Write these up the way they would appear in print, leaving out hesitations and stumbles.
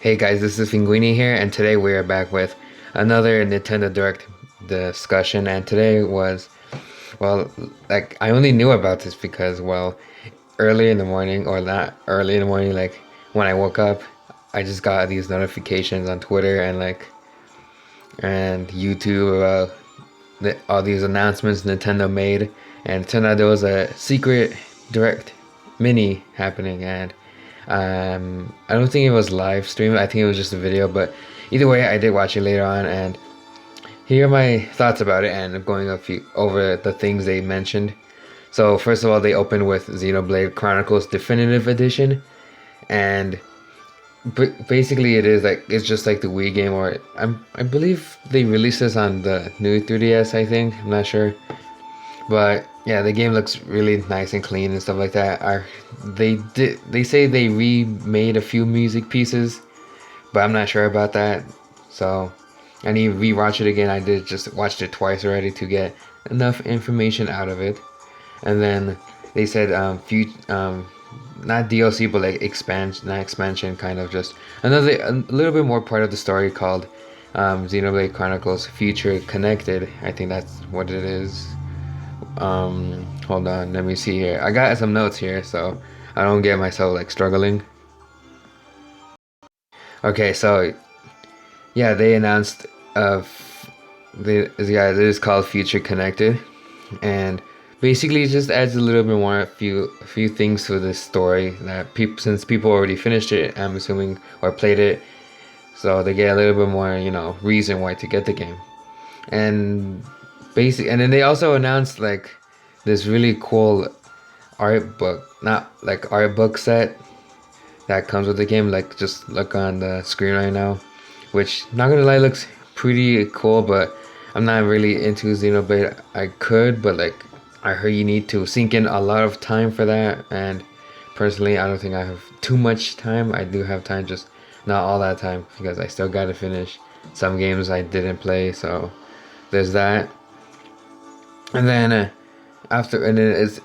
Hey guys, this is Finguini here, and today we are back with another Nintendo Direct discussion. And today was, well, like I only knew about this because, well, early in the morning, or not early in the morning, like when I woke up, I just got these notifications on Twitter and YouTube about all these announcements Nintendo made, and it turned out there was a secret Direct mini happening, and I don't think it was live streamed. I think it was just a video, but either way, I did watch it later on, and here are my thoughts about it, and I'm going over the things they mentioned. So first of all, they opened with Xenoblade Chronicles Definitive Edition, and basically it's just like the Wii game, or I believe they released this on the new 3DS. I think, I'm not sure, but yeah, the game looks really nice and clean and stuff like that. They say they remade a few music pieces, but I'm not sure about that. So I need to rewatch it again. I did just watched it twice already to get enough information out of it. And then they said not DLC but like expansion, not expansion, kind of just a little bit more part of the story called Xenoblade Chronicles Future Connected. I think that's what it is. Hold on, let me see here. I got some notes here so I don't get myself like struggling. Okay, so yeah, they announced it is called Future Connected, and basically it just adds a little bit more, a few things to this story that since people already finished it, I'm assuming, or played it, so they get a little bit more, reason why to get the game. And and then they also announced like this really cool art book, not like art book set that comes with the game. Like just look on the screen right now, which not gonna lie looks pretty cool, but I'm not really into Xenoblade. I could, but like I heard you need to sink in a lot of time for that, and personally I don't think I have too much time. I do have time, just not all that time, because I still gotta finish some games I didn't play, so there's that. And then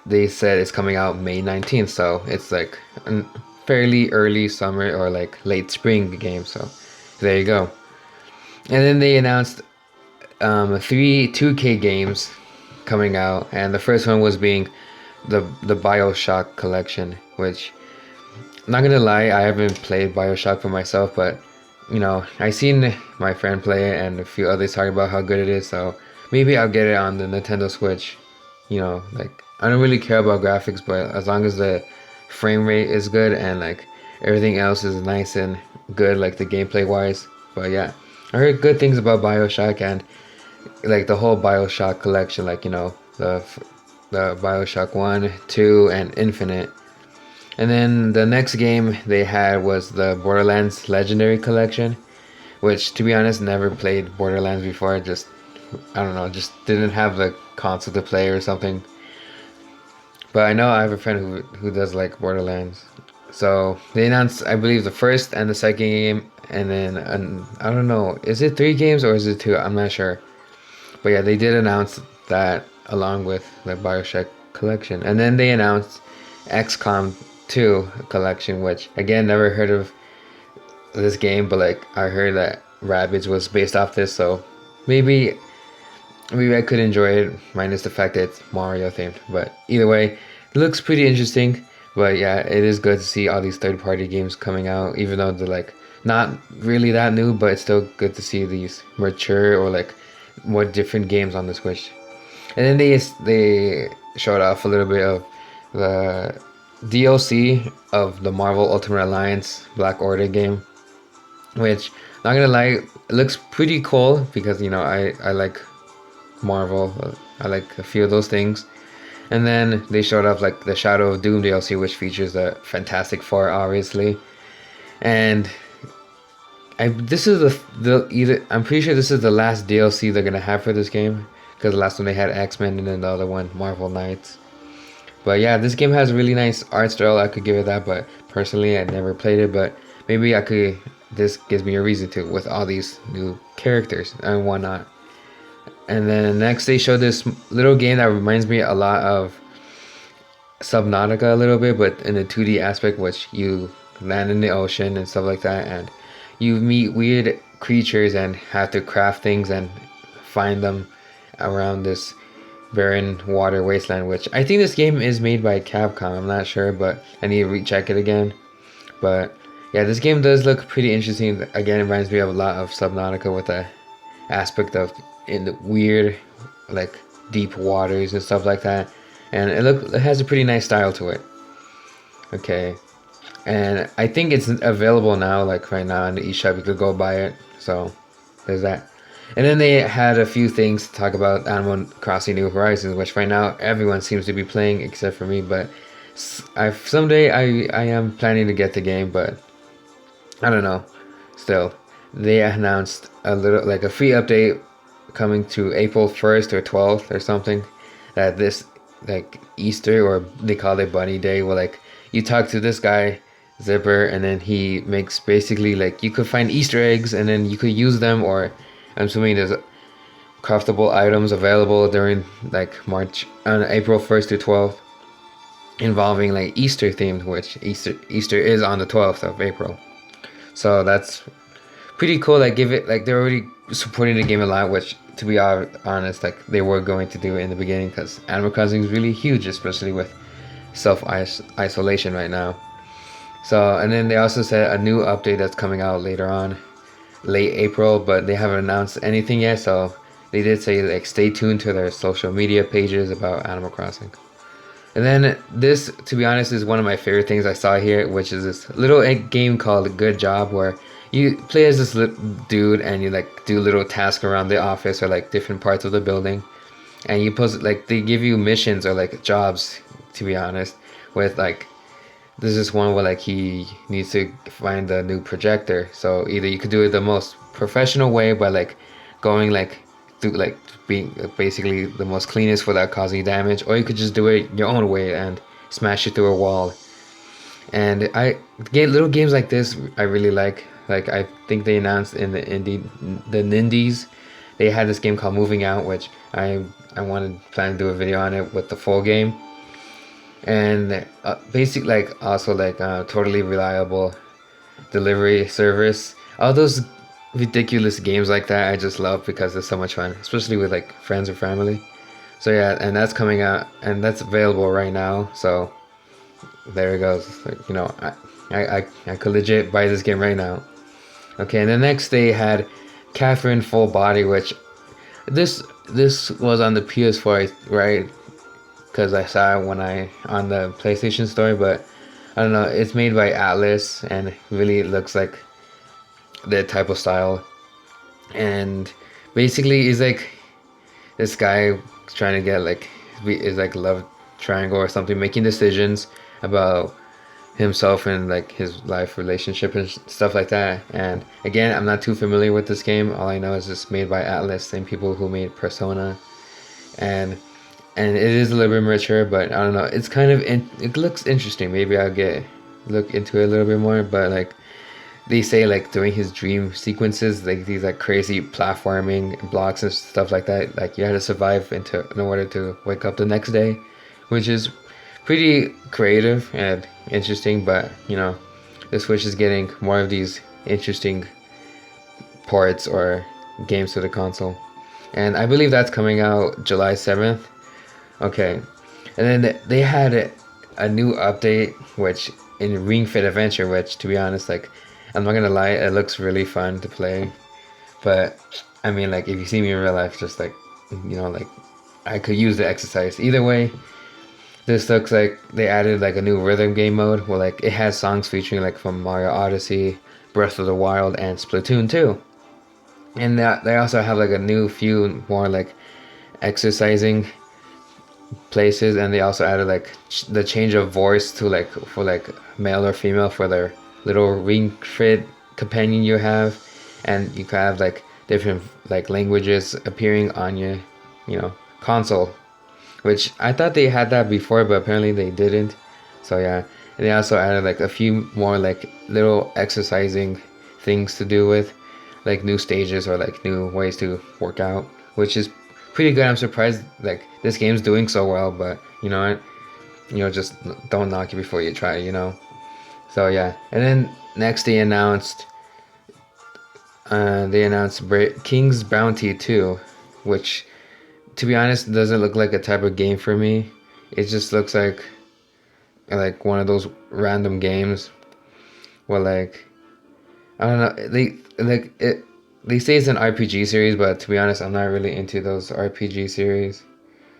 they said it's coming out May 19th, so it's like a fairly early summer or like late spring game, so there you go. And then they announced three 2K games coming out, and the first one was being the BioShock collection, which I'm not gonna lie, I haven't played BioShock for myself, but I seen my friend play it and a few others talking about how good it is, so maybe I'll get it on the Nintendo Switch. Like I don't really care about graphics, but as long as the frame rate is good and like everything else is nice and good, like the gameplay wise. But yeah, I heard good things about BioShock, and like the whole BioShock collection, like the BioShock 1, 2, and Infinite. And then the next game they had was the Borderlands Legendary Collection, which to be honest, never played Borderlands before. Just I don't know, just didn't have the console to play or something. But I know I have a friend who does like Borderlands. So they announced, I believe, the first and the second game, and then I don't know, is it 3 games or is it 2? I'm not sure. But yeah, they did announce that along with the Bioshock collection, and then they announced XCOM 2 collection, which again, never heard of this game, but like I heard that Rabbids was based off this, so maybe I could enjoy it, minus the fact that it's Mario themed. But either way, it looks pretty interesting. But yeah, it is good to see all these third-party games coming out, even though they're like not really that new, but it's still good to see these mature or like more different games on the Switch. And then they showed off a little bit of the DLC of the Marvel Ultimate Alliance Black Order game, which, not gonna lie, it looks pretty cool because I like Marvel. I like a few of those things. And then they showed off like the Shadow of Doom DLC, which features the Fantastic Four, obviously. And this is I'm pretty sure this is the last DLC they're gonna have for this game, because the last one they had X-Men and then the other one Marvel Knights. But yeah, this game has really nice art style. I could give it that, but personally I never played it. But maybe I could. This gives me a reason to, with all these new characters and whatnot. And then next they showed this little game that reminds me a lot of Subnautica a little bit, but in a 2D aspect, which you land in the ocean and stuff like that, and you meet weird creatures and have to craft things and find them around this barren water wasteland. Which I think this game is made by Capcom. I'm not sure, but I need to recheck it again. But yeah, this game does look pretty interesting. Again, it reminds me of a lot of Subnautica with the aspect of in the weird, like deep waters and stuff like that. And it has a pretty nice style to it. Okay, and I think it's available now, like right now in the eShop. You could go buy it. So there's that. And then they had a few things to talk about Animal Crossing New Horizons, which right now everyone seems to be playing except for me. But someday I am planning to get the game, but I don't know. Still, they announced a little like a free update coming to April 1st or 12th or something. That this like Easter, or they call it Bunny Day, where like you talk to this guy Zipper, and then he makes basically like you could find Easter eggs and then you could use them, or I'm assuming there's craftable items available during like March on April 1st to 12th involving like Easter themed, which Easter is on the 12th of April. So that's pretty cool. Like give it like they're already supporting the game a lot, which to be honest, like they were going to do it in the beginning, because Animal Crossing is really huge, especially with self isolation right now. So, and then they also said a new update that's coming out later on, late April, but they haven't announced anything yet. So they did say like stay tuned to their social media pages about Animal Crossing. And then this, to be honest, is one of my favorite things I saw here, which is this little game called Good Job, where you play as this little dude and you like do little tasks around the office or like different parts of the building, and you post like they give you missions or like jobs, to be honest, with like there's this one where like he needs to find a new projector. So either you could do it the most professional way by like going like through like being basically the most cleanest without causing damage, or you could just do it your own way and smash it through a wall. And I get little games like this I really like. Like I think they announced in the Nindies, they had this game called Moving Out, which I wanted plan to do a video on it with the full game. And basic like also like totally reliable delivery service. All those ridiculous games like that I just love because it's so much fun, especially with like friends or family. So yeah, and that's coming out and that's available right now. So there it goes. Like, you know, I could legit buy this game right now. Okay, and the next they had Catherine Full Body, which this was on the PS4, right? Because I saw it when I on the PlayStation Store, but I don't know. It's made by Atlas, and really it looks like their type of style. And basically, it's like this guy trying to get like is like love triangle or something, making decisions about himself and like his life relationship and stuff like that. And again, I'm not too familiar with this game. All I know is it's made by Atlas, same people who made Persona, and it is a little bit mature, but I don't know. It's kind of it looks interesting. Maybe I'll look into it a little bit more. But like they say, like during his dream sequences, like these like crazy platforming blocks and stuff like that, like you had to survive in order to wake up the next day, which is pretty creative and interesting. But you know, the Switch is getting more of these interesting ports or games to the console, and I believe that's coming out July 7th. Okay, and then they had a new update, which in Ring Fit Adventure, which to be honest, like I'm not gonna lie, it looks really fun to play. But I mean, like if you see me in real life, just like you know, like I could use the exercise. Either way, this looks like they added like a new rhythm game mode where like it has songs featuring like from Mario Odyssey, Breath of the Wild, and Splatoon 2. And they also have like a new few more like exercising places, and they also added like the change of voice to like for like male or female for their little Ring Fit companion you have, and you can have like different like languages appearing on your console, which I thought they had that before, but apparently they didn't. So yeah, and they also added like a few more like little exercising things to do with like new stages or like new ways to work out, which is pretty good. I'm surprised like this game's doing so well, but you know what? Just don't knock it before you try, So yeah. And then next they announced they announced King's Bounty 2, which, to be honest, doesn't look like a type of game for me. It just looks like one of those random games where like I don't know. They say it's an RPG series, but to be honest, I'm not really into those RPG series.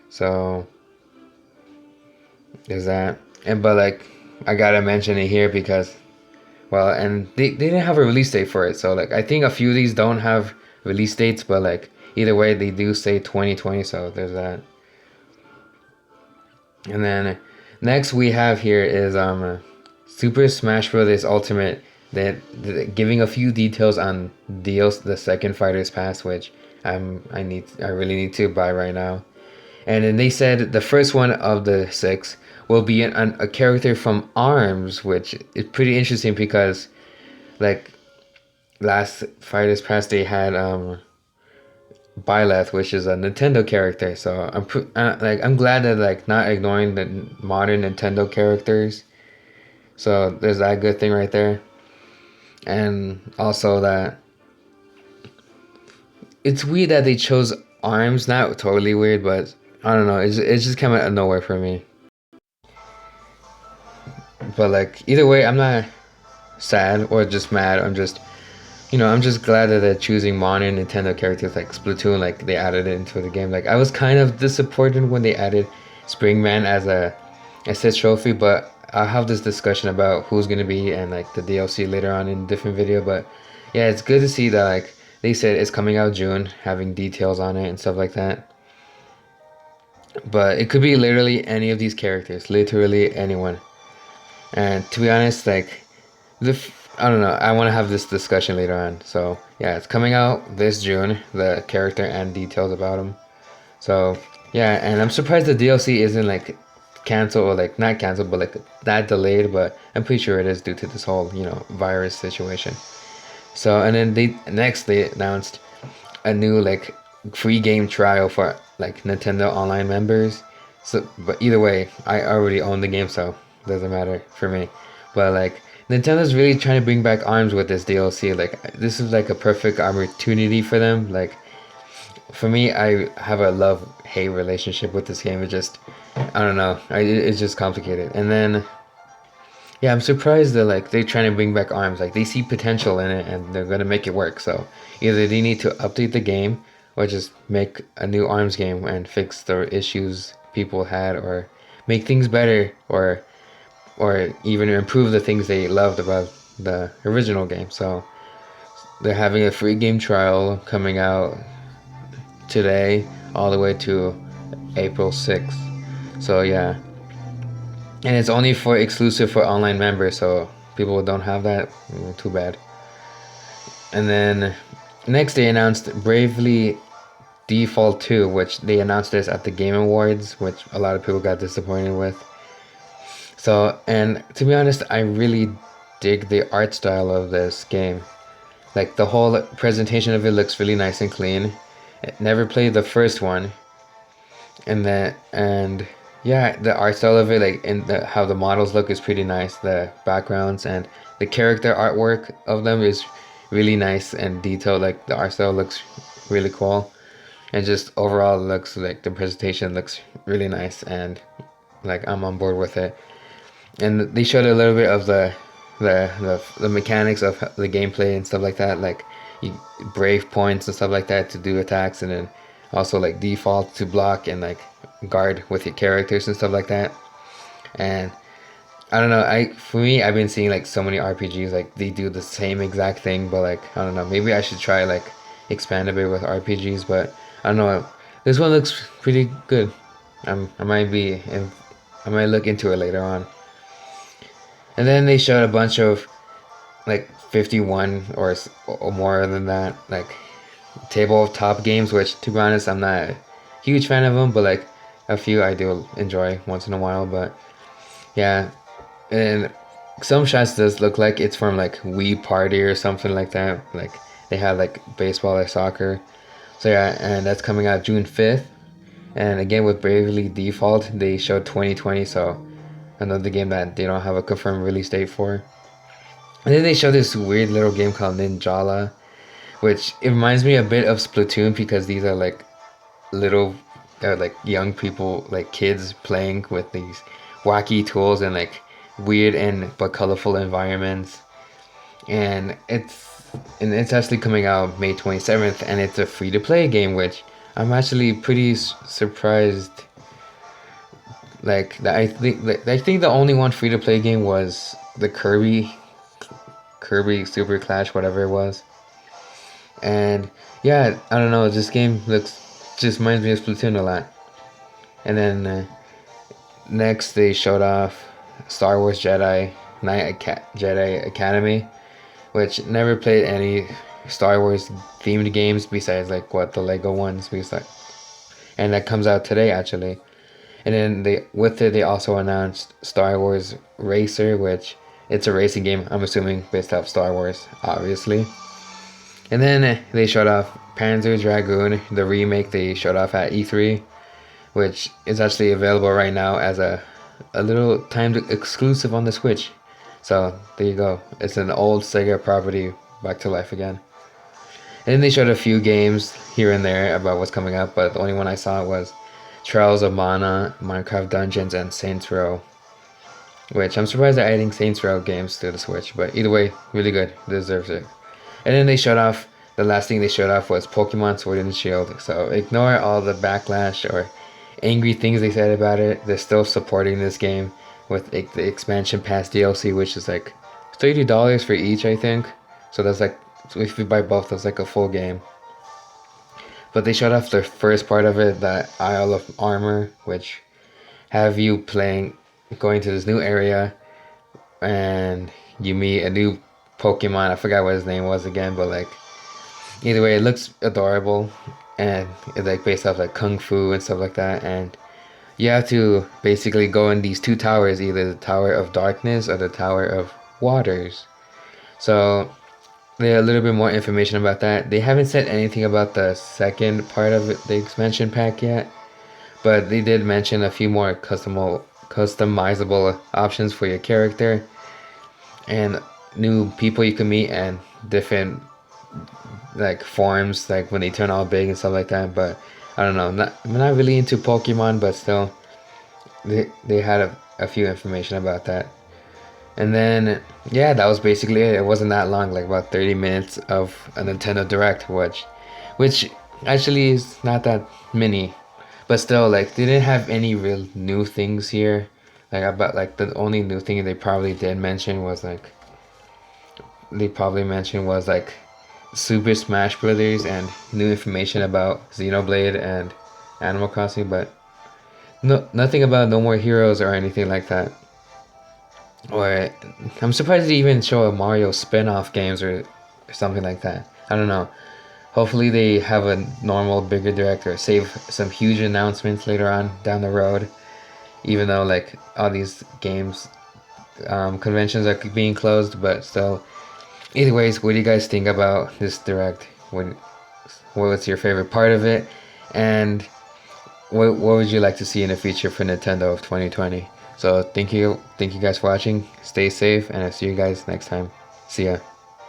So there's that. And but like I gotta mention it here because well, and they didn't have a release date for it. So like I think a few of these don't have release dates, but like either way they do say 2020, so there's that. And then next we have here is Super Smash Bros. Ultimate that giving a few details on the second Fighters Pass, which I really need to buy right now. And then they said the first one of the six will be a character from ARMS, which is pretty interesting because like last Fighters Pass they had Byleth, which is a Nintendo character. So I'm glad that like not ignoring the modern Nintendo characters. So there's that good thing right there. And also that it's weird that they chose ARMS. Not totally weird, but I don't know. It's just kind of nowhere for me. But like either way, I'm not sad or just mad. I'm just glad that they're choosing modern Nintendo characters like Splatoon. Like they added it into the game. Like I was kind of disappointed when they added Springman as a assist trophy, but I'll have this discussion about who's gonna be and like the DLC later on in a different video. But yeah, it's good to see that like they said it's coming out June, having details on it and stuff like that. But it could be literally any of these characters, literally anyone. And to be honest, like I don't know. I want to have this discussion later on. So yeah, it's coming out this June. The character and details about him. So yeah, and I'm surprised the DLC isn't like canceled or like not canceled, but like that delayed. But I'm pretty sure it is due to this whole virus situation. So and then they announced a new like free game trial for like Nintendo Online members. So but either way, I already own the game, so it doesn't matter for me. But like Nintendo's really trying to bring back ARMS with this DLC. Like this is like a perfect opportunity for them. Like for me, I have a love-hate relationship with this game. It just I don't know. It's just complicated. And then yeah, I'm surprised that like they're trying to bring back ARMS. Like they see potential in it and they're gonna make it work. So either they need to update the game or just make a new ARMS game and fix the issues people had, or make things better, or even improve the things they loved about the original game. So they're having a free game trial coming out today all the way to April 6th. So yeah. And it's only for exclusive for online members, so people who don't have that, too bad. And then next they announced Bravely Default 2, which they announced this at the Game Awards, which a lot of people got disappointed with. So, and to be honest, I really dig the art style of this game. Like the whole presentation of it looks really nice and clean. I never played the first one, and yeah, the art style of it, like how the models look, is pretty nice. The backgrounds and the character artwork of them is really nice and detailed. Like the art style looks really cool, and just overall looks like the presentation looks really nice, and like I'm on board with it. And they showed a little bit of the mechanics of the gameplay and stuff like that, like you brave points and stuff like that to do attacks, and then also like default to block and like guard with your characters and stuff like that. And I don't know, for me, I've been seeing like so many RPGs like they do the same exact thing, but like I don't know, maybe I should try like expand a bit with RPGs. But I don't know, this one looks pretty good. I might look into it later on. And then they showed a bunch of like 51 or more than that, like tabletop games, which to be honest, I'm not a huge fan of them, but like a few I do enjoy once in a while. But yeah, and some shots does look like it's from like Wii Party or something like that. Like they have like baseball or soccer. So yeah, and that's coming out June 5th. And again with Bravely Default, they showed 2020, so another game that they don't have a confirmed release date for. And then they showed this weird little game called Ninjala, which it reminds me a bit of Splatoon because these are like little, like young people, like kids playing with these wacky tools and like weird and but colorful environments. And it's actually coming out May 27th, and it's a free to play game, which I'm actually pretty surprised. I think the only one free to play game was the Kirby Super Clash, whatever it was. And yeah, I don't know. This game looks just reminds me of Splatoon a lot. And then next they showed off Star Wars Jedi Academy, which never played any Star Wars themed games besides like what the Lego ones besides, and that comes out today actually. And then they also announced Star Wars Racer, which it's a racing game. I'm assuming based off Star Wars, obviously. And then they showed off Panzer Dragoon, the remake they showed off at E3, which is actually available right now as a little timed exclusive on the Switch. So there you go. It's an old Sega property back to life again. And then they showed a few games here and there about what's coming up, but the only one I saw was Trials of Mana, Minecraft Dungeons, and Saints Row. Which I'm surprised they're adding Saints Row games to the Switch, but either way, really good. Deserves it. And then the last thing they showed off was Pokemon Sword and Shield. So ignore all the backlash or angry things they said about it. They're still supporting this game with like, the expansion pass DLC, which is like $30 for each, I think. So that's like, if you buy both, that's like a full game. But they showed off the first part of it, the Isle of Armor, which have you going to this new area, and you meet a new Pokemon. I forgot what his name was again, but like either way, it looks adorable, and it's like based off like kung fu and stuff like that. And you have to basically go in these two towers, either the Tower of Darkness or the Tower of Waters. So there a little bit more information about that. They haven't said anything about the second part of it, the expansion pack yet, but they did mention a few more customizable options for your character and new people you can meet and different like forms, like when they turn all big and stuff like that. But I don't know, I'm not really into Pokemon, but still they had a few information about that. And then yeah, that was basically it. It wasn't that long, like about 30 minutes of a Nintendo Direct, which actually is not that many, but still, like they didn't have any real new things here. Like about like the only new thing they probably did mention was like Super Smash Brothers and new information about Xenoblade and Animal Crossing, but nothing about No More Heroes or anything like that. Or I'm surprised they even show a Mario spin-off games or something like that. I don't know. Hopefully they have a normal bigger direct or save some huge announcements later on down the road. Even though like all these games conventions are being closed, but still. Either ways, what do you guys think about this direct? What was your favorite part of it? And what would you like to see in the future for Nintendo of 2020? So thank you guys for watching. Stay safe, and I'll see you guys next time. See ya.